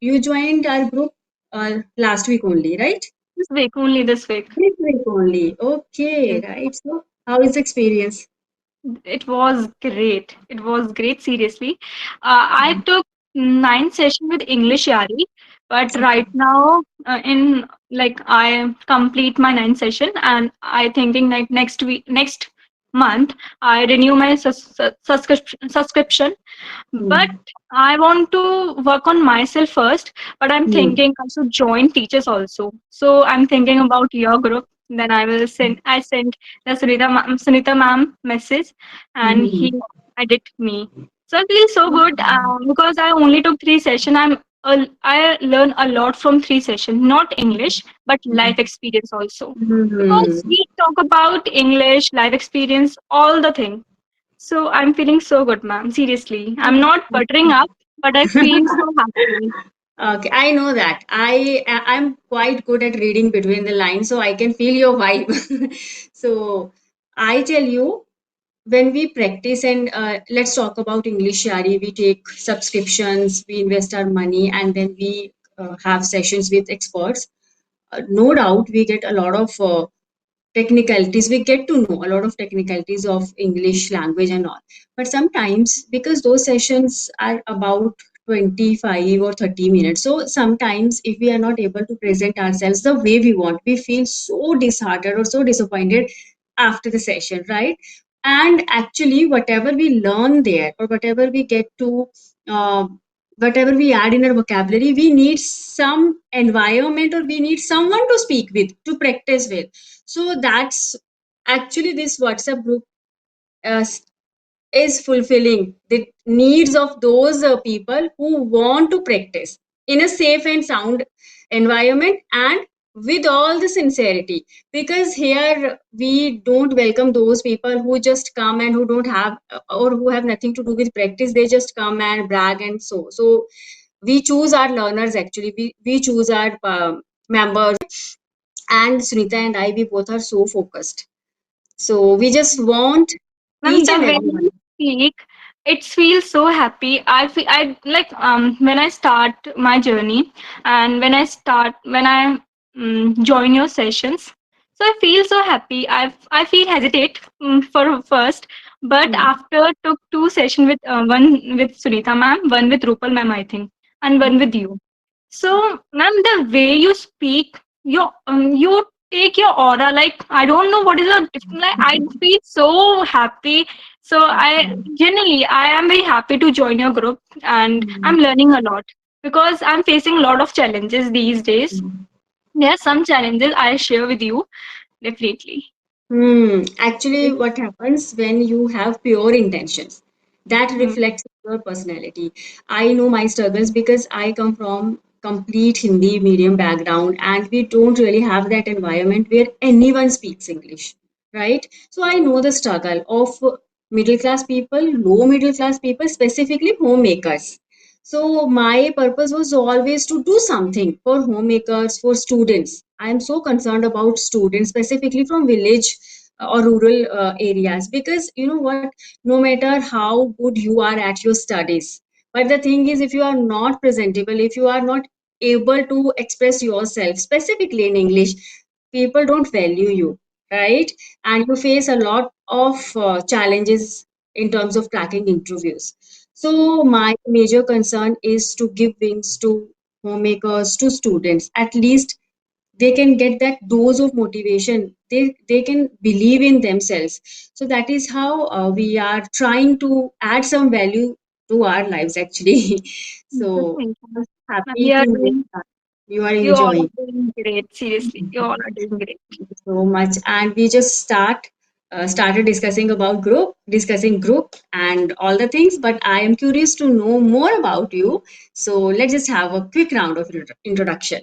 you joined our group last week only, right? This week, only this week. This week only. Okay, Yes. right. So, how is the experience? It was great. It was great, seriously. I took 9 sessions with English Yari, but right now, in like I complete my 9 session, and I thinking like next month, I renew my subscription. But Hmm. I want to work on myself first, but I'm Hmm. thinking I should join teachers also. So I'm thinking about your group. Then I sent the Sunita ma'am message, and Hmm. he added me. So I feel so good because I only took 3 sessions. I learn a lot from 3 sessions, not English, but life experience also. Hmm. Because we talk about English, life experience, all the thing. So I'm feeling so good, ma'am. Seriously. I'm not buttering up, but I feel so happy. Okay, I know that. I'm quite good at reading between the lines, so I can feel your vibe. So I tell you, when we practice and let's talk about English Yari, we take subscriptions, we invest our money, and then we have sessions with experts. No doubt, we get a lot of technicalities. We get to know a lot of technicalities of English language and all. But sometimes, because those sessions are about 25 or 30 minutes, so sometimes if we are not able to present ourselves the way we want, we feel so disheartened or so disappointed after the session, right? And actually, whatever we learn there or whatever we get to uh, whatever we add in our vocabulary, we need some environment or we need someone to speak with, to practice with. So that's actually this WhatsApp group uh, is fulfilling the needs of those people who want to practice in a safe and sound environment and with all the sincerity, because here we don't welcome those people who just come and who don't have or who have nothing to do with practice. They just come and brag and so we choose our learners. Actually, we choose our members. And Sunita and I, we both are so focused, so we just want Ma'am, each the and way everyone. you speak, it feels so happy. I like when I start my journey, and when I join your sessions, so I feel so happy. I feel hesitate for first, but Hmm. after took 2 sessions with one with Sunita ma'am, one with Rupal ma'am, I think, and one with you. So, ma'am, the way you speak, you take your aura. Like I don't know what is a different. Like I feel so happy. So I generally I am very happy to join your group, and I'm learning a lot because I'm facing a lot of challenges these days. There are some challenges I share with you definitely. Actually, what happens when you have pure intentions? That Mm, reflects your personality. I know my struggles because I come from complete Hindi medium background and we don't really have that environment where anyone speaks English, right? So I know the struggle of middle class people, low middle class people, specifically homemakers. So my purpose was always to do something for homemakers, for students. I am so concerned about students, specifically from village or rural areas, because you know what, no matter how good you are at your studies, but the thing is, if you are not presentable, if you are not able to express yourself specifically in English, people don't value you, right? And you face a lot of challenges in terms of cracking interviews. So my major concern is to give wings to homemakers, to students. At least they can get that dose of motivation. They can believe in themselves. So that is how we are trying to add some value to our lives actually. So Thank you. I'm Ma'am, happy to know that you are you all enjoying. are doing great. Seriously, you all are doing great. So much, and we just started discussing about group and all the things, but I am curious to know more about you, so let's just have a quick round of introduction.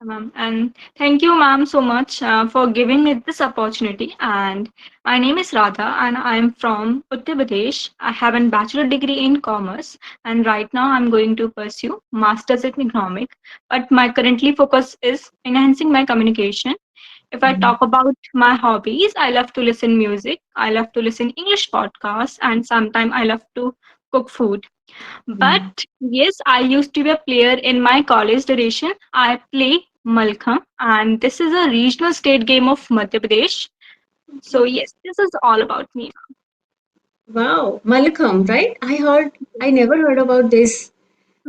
Ma'am. And thank you, ma'am, so much for giving me this opportunity. And my name is Radha, and I'm from Uttar Pradesh. I have a bachelor degree in commerce, and right now I'm going to pursue masters in economic. But my currently focus is enhancing my communication. If I talk about my hobbies, I love to listen music. I love to listen English podcasts, and sometimes I love to cook food. Mm. But yes, I used to be a player in my college duration. I play Malkham, and this is a regional state game of Madhya Pradesh. So Okay. yes, this is all about me. Wow, Malakam, right? I never heard about this.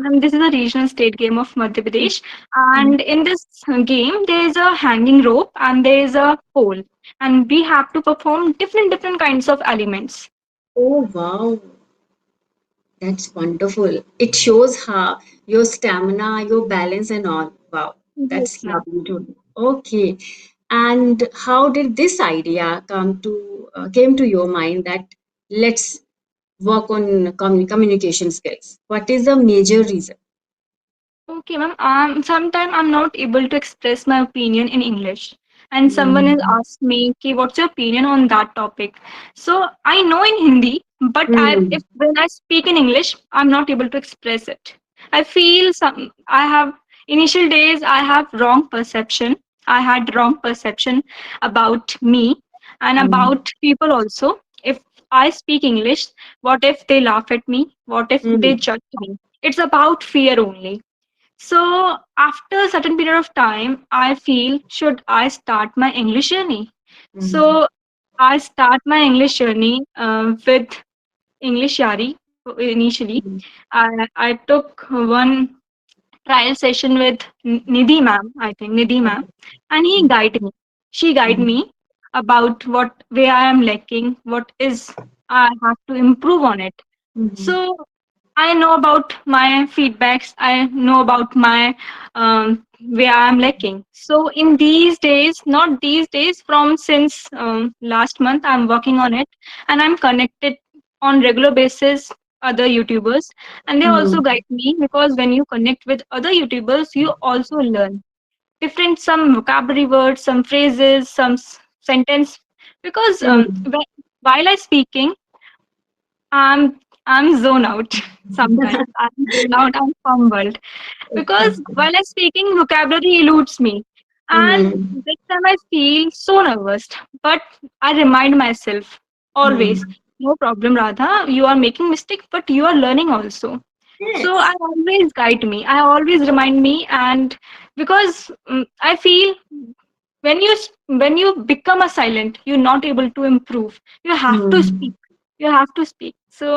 And this is a regional state game of Madhya Pradesh. Mm. And in this game, there is a hanging rope and there is a pole, and we have to perform different kinds of elements. Oh, wow, that's wonderful. It shows how your stamina, your balance, and all. Wow, Yes, that's ma'am. lovely to know. Okay, and how did this idea came to your mind that let's work on communication skills? What is the major reason? Okay, ma'am. Sometimes I'm not able to express my opinion in English, and someone has Mm. asked me, "Okay, what's your opinion on that topic?" So I know in Hindi, but if Mm. when I speak in English, I'm not able to express it. I feel some. I have initial days. I have wrong perception. I had wrong perception about me and Mm. about people also. If I speak English, what if they laugh at me? What if they Mm. judge me? It's about fear only. So after a certain period of time, I feel should I start my English journey? Mm. So I start my English journey with English Yari initially. Mm. I took one trial session with Nidhi ma'am, I think Nidhi ma'am, and he guided me. She guided Mm. me about what where I am lacking, what is I have to improve on it. Mm. So I know about my feedbacks. I know about my where I'm lacking. So in these days, not these days, from since last month, I'm working on it, and I'm connected on regular basis other YouTubers, and they also Mm. guide me because when you connect with other YouTubers, you also learn different some vocabulary words, some phrases, some sentence. Because Mm. while I speaking, I'm zone out sometimes. I'm zone out. I'm fumbled because Okay. while I'm speaking, vocabulary eludes me, and Mm. this time I feel so nervous. But I remind myself always, Mm. no problem, Radha. You are making mistake, but you are learning also. So I Yes. always guide me. I always remind me, and because I feel when you become a silent, you're not able to improve. You have to speak. Mm. You have to speak. So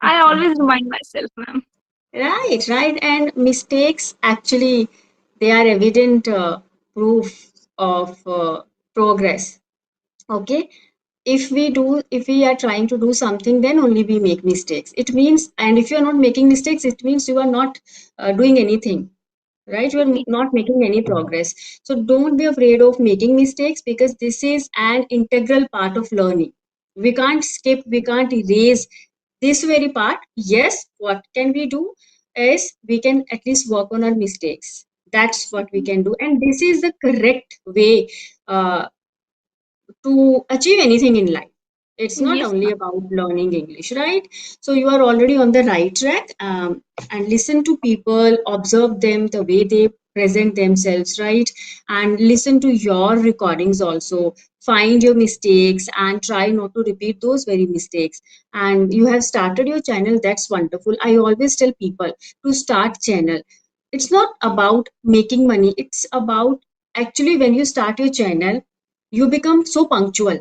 I always remind myself, ma'am. Right, right. And mistakes actually, they are evident proof of progress. Okay. If we are trying to do something, then only we make mistakes. It means, and if you are not making mistakes, it means you are not doing anything, right? You are not making any progress. So don't be afraid of making mistakes because this is an integral part of learning. We can't skip, we can't erase this very part. Yes, what can we do is we can at least work on our mistakes. That's what we can do, and this is the correct way uh, to achieve anything in life. It's not Yes, only ma'am. about learning English, right? So you are already on the right track. And listen to people, observe them, the way they present themselves, right? And listen to your recordings also. Find your mistakes and try not to repeat those very mistakes. And you have started your channel, that's wonderful. I always tell people to start channel. It's not about making money, it's about actually when you start your channel you become so punctual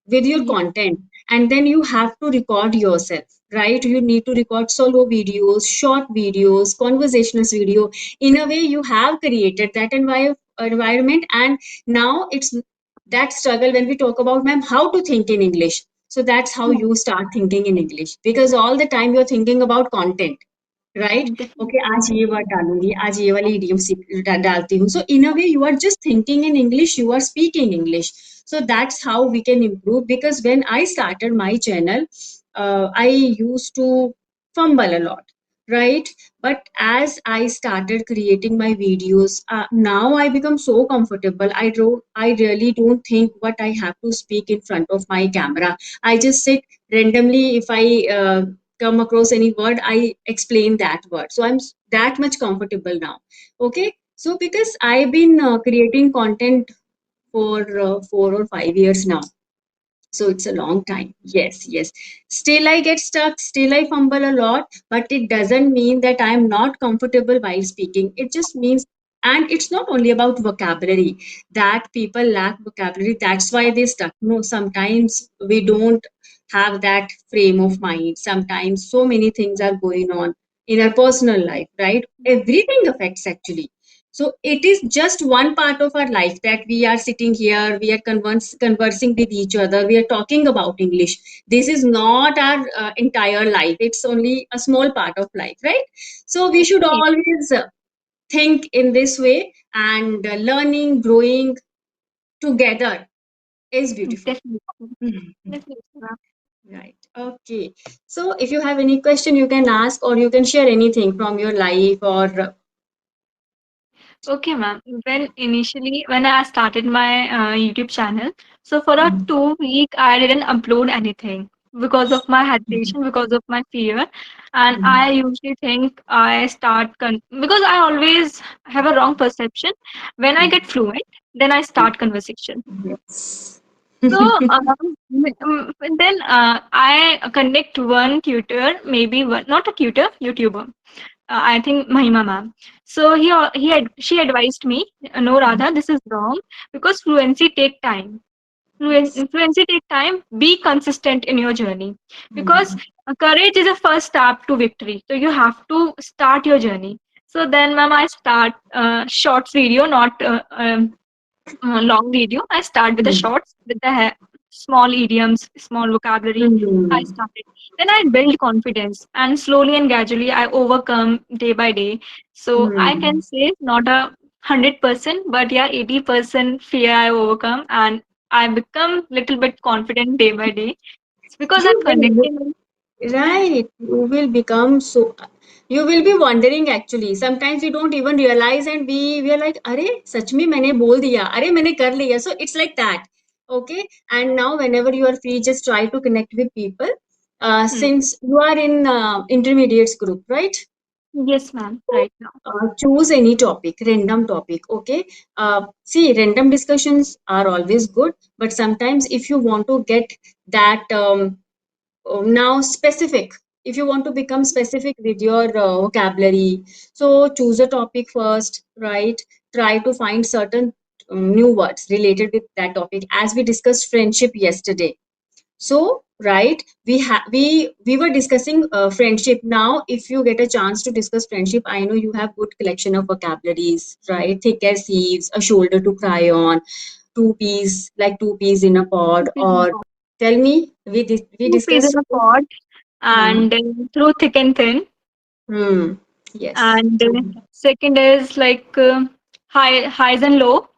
with your Yes, content, and then you have to record yourself, right? You need to record solo videos, short videos, conversational video. In a way you have created that environment, and now it's that struggle when we talk about, ma'am, how to think in English. So that's how ma'am. you start thinking in English, because all the time you're thinking about content, right okay आज Definitely. ये word डालूंगी आज ये वाली idiom डालती हूँ so in a way you are just thinking in English you are speaking English so that's how we can improve, because when I started my channel I used to fumble a lot, right? But as I started creating my videos, now I become so comfortable. I really don't think what I have to speak in front of my camera. I just sit randomly. If I come across any word, I explain that word, so I'm that much comfortable now. Okay, so because I've been creating content for 4 or 5 years now, So it's a long time. Yes, yes. Still, I get stuck. Still, I fumble a lot. But it doesn't mean that I am not comfortable while speaking. It just means, and it's not only about vocabulary that people lack vocabulary. That's why they stuck. No, sometimes we don't have that frame of mind. Sometimes so many things are going on in our personal life, right? Everything affects actually. So it is just one part of our life that we are sitting here, we are conversing with each other, we are talking about English. This is not our entire life. It's only a small part of life, right? So we should Yes, always think in this way, and learning, growing together is beautiful. definitely. Mhm. Definitely, ma'am. Right. Okay. So if you have any question, you can ask or you can share anything from your life or. Okay, ma'am. When I started my YouTube channel, so for a Mhm. 2 week, I didn't upload anything because of my hesitation, because of my fear, and I usually think because I always have a wrong perception. When I get fluent, then I start conversation. Yes. So then I connect one tutor, maybe one, not a tutor, YouTuber. I think Mahima ma'am. So she advised me, no Radha, this is wrong because fluency take time. Yes. Fluency take time. Be consistent in your journey because Mhm. courage is a first step to victory. So you have to start your journey. So then, ma'am, I start short video, not long video. I start with the Mhm. shorts, with the small idioms, small vocabulary. I Mhm. started. Then I build confidence, and slowly and gradually I overcome day by day. So I can Mhm. say not 100%, but yeah, 80% fear I overcome, and I become little bit confident day by day. It's because I'm You will, connecting. right. You will become so. You will be wondering actually. Sometimes we don't even realize, and we are like, "अरे सच में मैंने बोल दिया, अरे मैंने कर लिया." So it's like that. Okay. And now whenever you are free, just try to connect with people. Hmm. Since you are in intermediates group, right? Yes, ma'am. Right now. Choose any topic, random topic. Okay. See, random discussions are always good, but sometimes if you want to get that now specific, if you want to become specific with your vocabulary, so choose a topic first, right? Try to find certain new words related with that topic, as we discussed friendship yesterday. So, right, we were discussing friendship. Now, if you get a chance to discuss friendship, I know you have good collection of vocabularies, right? Thick as thieves, a shoulder to cry on, two peas, like two peas in a pod, or tell me, we Two peas in discussed. a pod, Hmm. and through thick and thin. Hmm. Yes. And second is like highs and low.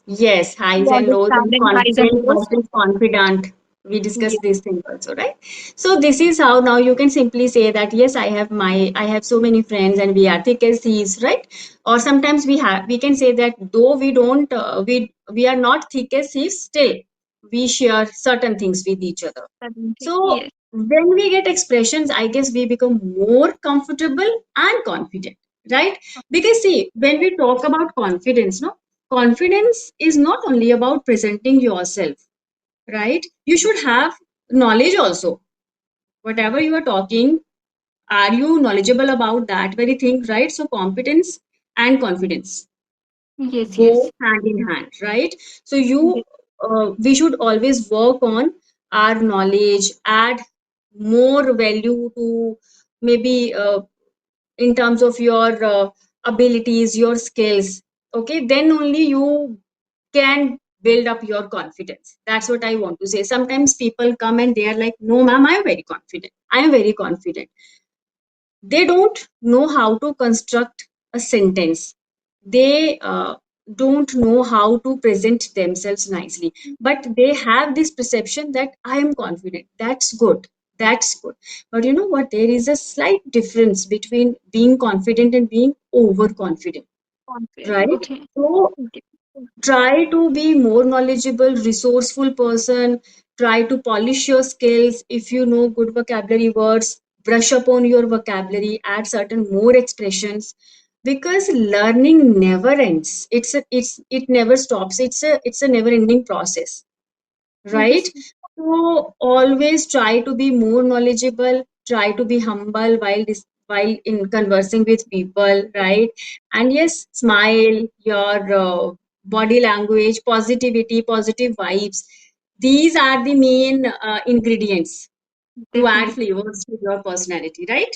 Yes, highs You and lows and understanding highs and confident lows. versus confident. We discussed Yes, these things also, right? So this is how now you can simply say that yes, I have so many friends and we are thick as thieves, right? Or sometimes we can say that though we don't we are not thick as thieves, still we share certain things with each other. certainly. So Yes, when we get expressions, I guess we become more comfortable and confident, right? Because see, when we talk about confidence, no, confidence is not only about presenting yourself, right? You should have knowledge also. Whatever you are talking, are you knowledgeable about that very thing, right? So competence and confidence yes, go yes, hand in hand, right? So yes, we should always work on our knowledge, add more value to maybe in terms of your abilities, your skills. Okay, then only you can build up your confidence. That's what I want to say. Sometimes people come and they are like, "No, ma'am, I am very confident. I am very confident." They don't know how to construct a sentence. They don't know how to present themselves nicely, but they have this perception that I am confident. That's good. That's good. But you know what? There is a slight difference between being confident and being overconfident, confident. right? Okay. So Okay. try to be more knowledgeable, resourceful person. Try to polish your skills. If you know good vocabulary words, brush up on your vocabulary, add certain more expressions, because learning never ends. It never stops. It's a never ending process, right? Yes. So always try to be more knowledgeable, try to be humble while in conversing with people, right? And yes, smile, your body language, positivity, positive vibes. These are the main ingredients to add Definitely. flavors to your personality, right?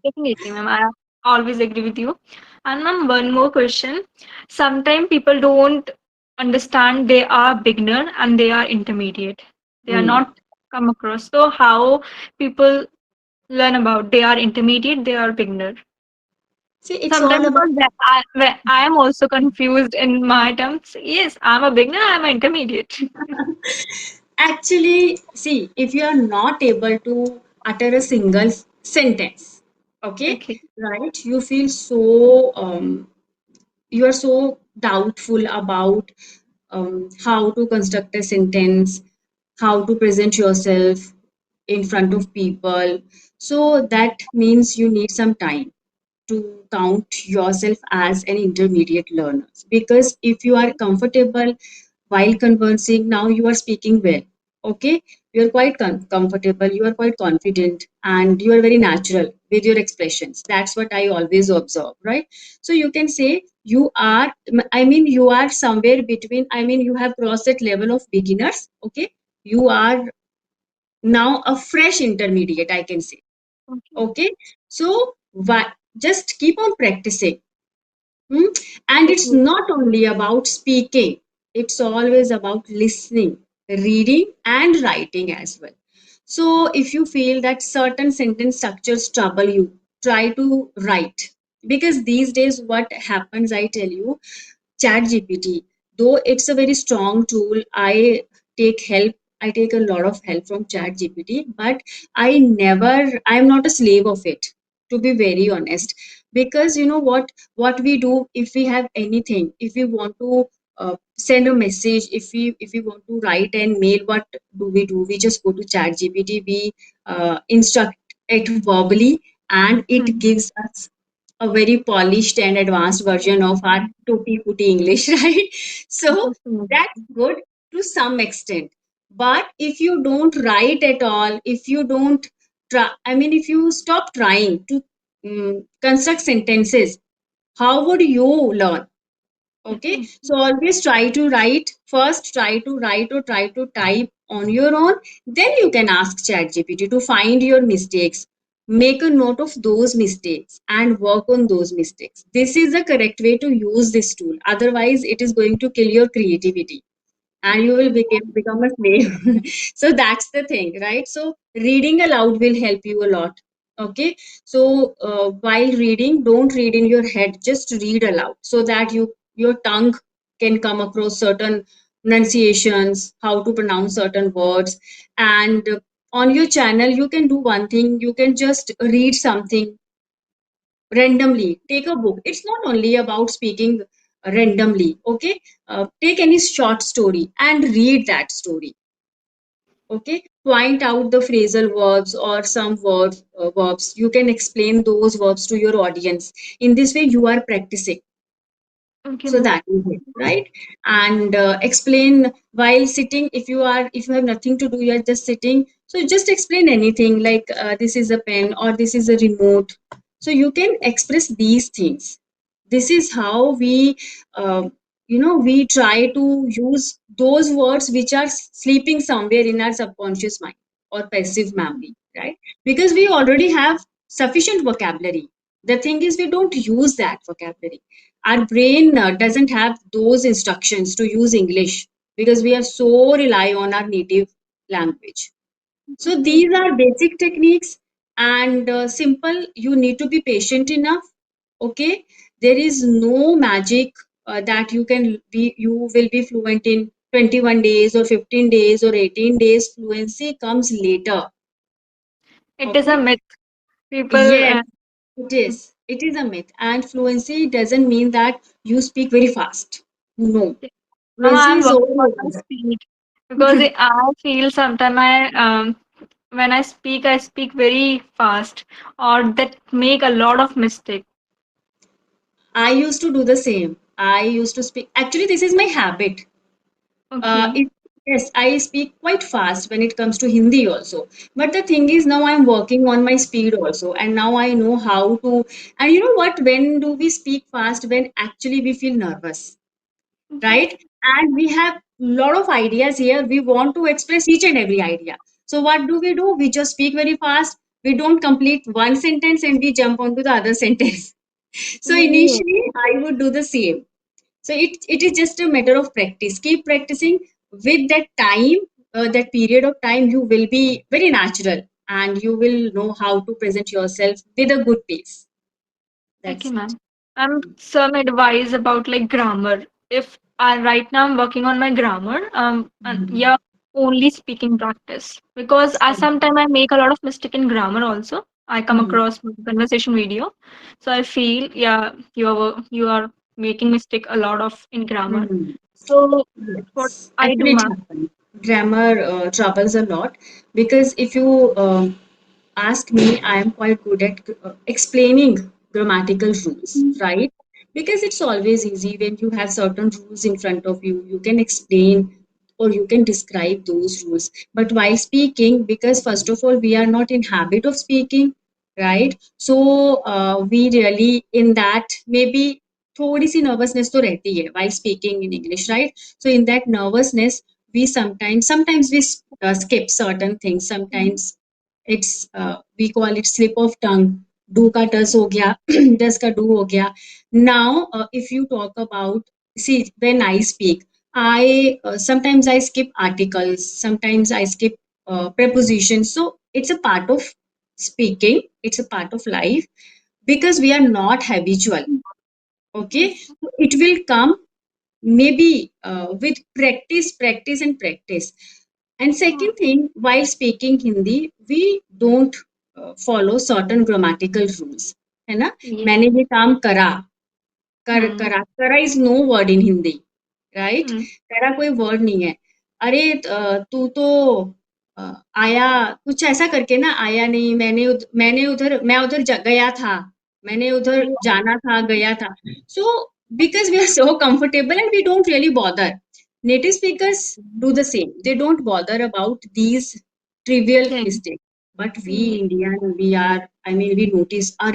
Definitely, ma'am. I always agree with you. And ma'am, one more question. Sometimes people don't understand they are beginner and they are intermediate. They are Hmm. not come across. So how people learn about they are intermediate, they are beginner. See, it's all Sometimes about. because when I am also confused in my terms. Yes, I'm a beginner, I'm an intermediate. Actually, see, if you are not able to utter a single sentence, okay, Okay. right, you feel so, you are so doubtful about how to construct a sentence, how to present yourself in front of people. So that means you need some time to count yourself as an intermediate learner. Because if you are comfortable while conversing, now you are speaking well. Okay, you are quite comfortable, you are quite confident, and you are very natural with your expressions. That's what I always observe, right? So you can say you are, I mean, you are somewhere between, I mean, you have crossed that level of beginners. Okay, you are now a fresh intermediate, I can say. Okay. Okay, so just keep on practicing. Hmm? And it's Definitely. not only about speaking, it's always about listening, reading, and writing as well. So, if you feel that certain sentence structures trouble you, try to write. Because these days, what happens, I tell you, chat gpt, though it's a very strong tool, I take a lot of help from chat gpt, but I'm not a slave of it, to be very honest. Because you know what we do, if we have anything, if we want to send a message, if we want to write and mail, what do? We just go to chat gpt, we instruct it verbally, and it Hmm. gives us a very polished and advanced version of our tutti frutti English, right? So Definitely. that's good to some extent. But if you don't write at all, if you don't try, I mean, if you stop trying to construct sentences, how would you learn? Okay, Definitely. so always try to write first, try to write or try to type on your own. Then you can ask ChatGPT to find your mistakes, make a note of those mistakes, and work on those mistakes. This is the correct way to use this tool. Otherwise, it is going to kill your creativity and you will become a slave. So that's the thing, right? So reading aloud will help you a lot. Okay, so while reading, don't read in your head, just read aloud so that your tongue can come across certain pronunciations, how to pronounce certain words. And on your channel, you can do one thing, you can just read something randomly, take a book. It's not only about speaking randomly. Okay, take any short story and read that story. Okay, point out the phrasal verbs or some verbs, you can explain those verbs to your audience. In this way you are practicing. Okay, So ma'am. that is it, right? And explain while sitting. If you have nothing to do, you are just sitting, so just explain anything like this is a pen or this is a remote. So you can express these things. This is how uh, we try to use those words which are sleeping somewhere in our subconscious mind or passive memory, right? Because we already have sufficient vocabulary. The thing is, we don't use that vocabulary. Our brain doesn't have those instructions to use English because we are so rely on our native language. So Definitely. these are basic techniques, and simple. You need to be patient enough. Okay, there is no magic that you will be fluent in 21 days or 15 days or 18 days. Fluency comes later. It is a Okay, myth. People, yes, it is. It is a myth. And fluency doesn't mean that you speak very fast. No. ma'am, Fluency I'm is working on my overrated. speed because I feel sometimes when I speak very fast or that make a lot of mistake. I used to do the same. I used to speak. Actually, this is my habit. Okay. It, Yes, I speak quite fast when it comes to Hindi also. But the thing is, now I'm working on my speed also, and now I know how to. And you know what? When do we speak fast? When actually we feel nervous, right? And we have a lot of ideas here. We want to express each and every idea. So what do? We just speak very fast. We don't complete one sentence and we jump onto the other sentence. So Yes. initially, I would do the same. So it is just a matter of practice. Keep practicing. With that time, that period of time, you will be very natural and you will know how to present yourself with a good pace. Okay, That's it. ma'am. Some advice about like grammar. If I right now I'm working on my grammar, and Mhm. yeah, only speaking practice because I sometimes I make a lot of mistake in grammar also. I come Mhm. across my conversation video, so I feel yeah, you are making mistake a lot of in grammar. Mhm. So that's what Yes, I do, actually, it ma'am. happens. Grammar troubles a lot because if you ask me, I am quite good at explaining grammatical rules, right? Because it's always easy when you have certain rules in front of you, you can explain or you can describe those rules. But while speaking, because first of all, we are not in habit of speaking, right? So we really in that maybe थोड़ी सी nervousness तो रहती है while speaking in English, right? So in that nervousness, we sometimes we skip certain things. Sometimes it's we call it slip of tongue. Do का does हो गया, does का do हो गया. Now, if you talk about, see, when I speak, I sometimes I skip articles, sometimes I skip prepositions. So it's a part of speaking. It's a part of life because we are not habitual. Okay, Yes. so it will come maybe with practice and practice. And Hmm. second thing, while speaking Hindi, we don't follow certain grammatical rules, है ना? Yes. मैंने ये काम करा, Hmm. करा, करा is no word in Hindi, right? Hmm. करा कोई वर्ड नहीं है. अरे तू तो आया, कुछ ऐसा करके ना, आया नहीं, मैंने उधर, मैं उधर गया था, मैंने उधर Yeah. जाना था, गया था. So because we are so comfortable and we don't really bother. Native speakers do the same. They don't bother about these trivial Yeah. mistakes. But we Yeah. Indian, we are, I mean, we notice, are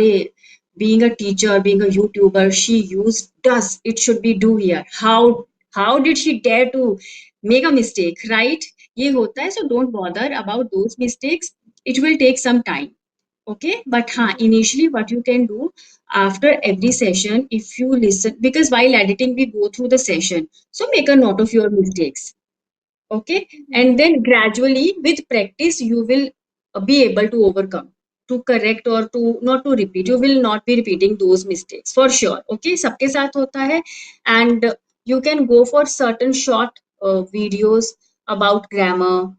being a teacher, being a YouTuber, she used does. It should be do here. How did she dare to make a mistake, right? ये होता है, so don't bother about those mistakes. It will take some time. Okay, but initially what you can do after every session, if you listen, because while editing we go through the session, so make a note of your mistakes. Okay, and then gradually with practice you will be able to overcome, to correct or to not to repeat. You will not be repeating those mistakes for sure. Okay, सबके साथ होता है. And you can go for certain short videos about grammar.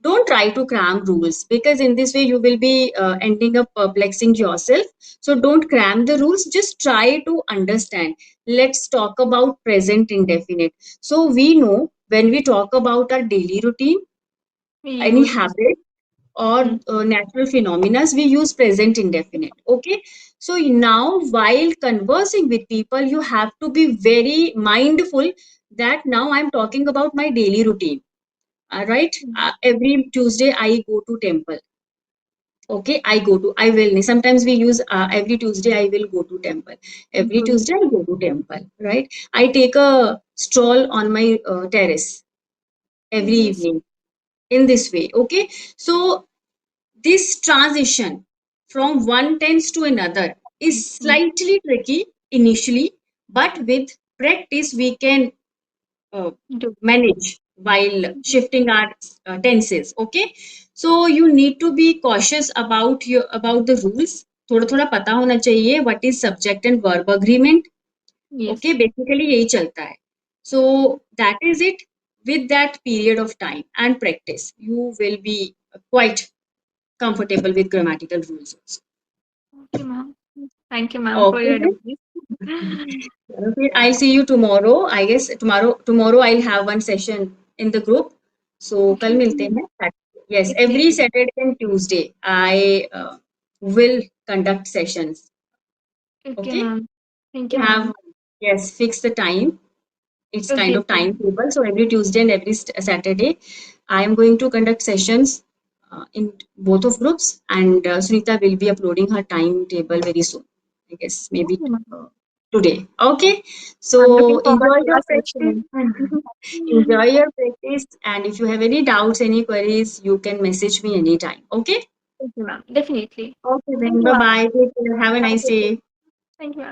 Don't try to cram rules because in this way you will be ending up perplexing yourself. So don't cram the rules, just try to understand. Let's talk about present indefinite. So we know when we talk about our daily routine, We any use habit or mm, natural phenomena, we use present indefinite. Okay, so now while conversing with people you have to be very mindful that now I'm talking about my daily routine. Right, every Tuesday I go to temple. Okay, I will, sometimes we use every Tuesday I will go to temple. Every good. Tuesday I go to temple, right? I take a stroll on my terrace every Yes. evening in this way. Okay, so this transition from one tense to another is Mm, slightly tricky initially, but with practice we can uh, do. manage while shifting our tenses. Okay, so you need to be cautious about the rules. थोड़ा थोड़ा पता होना चाहिए what is subject and verb agreement. Okay, Yes. basically यही चलता है. So that is it. With that period of time and practice you will be quite comfortable with grammatical rules also. Okay, ma'am. Thank you, ma'am, for Okay your then. advice. चलो फिर I'll see you tomorrow. I guess tomorrow I'll have one session in the group. So कल Okay. मिलते हैं. Yes, Okay, every Saturday and Tuesday I will conduct sessions. okay, Okay, ma'am. Thank you, you have, ma'am. yes, fix the time It's kind Okay, of timetable. So every Tuesday and every Saturday, I am going to conduct sessions in both of groups, and Sunita will be uploading her timetable very soon. I guess maybe okay, ma'am. today. Okay. I'm looking So forward enjoy to your our practice. session. Enjoy your practice, and if you have any doubts, any queries, you can message me anytime. Okay. Thank you, ma'am. Definitely. Okay, Thank then you, bye ma'am. bye. Take care. Have a Have a nice good day. day. Thank you, ma'am.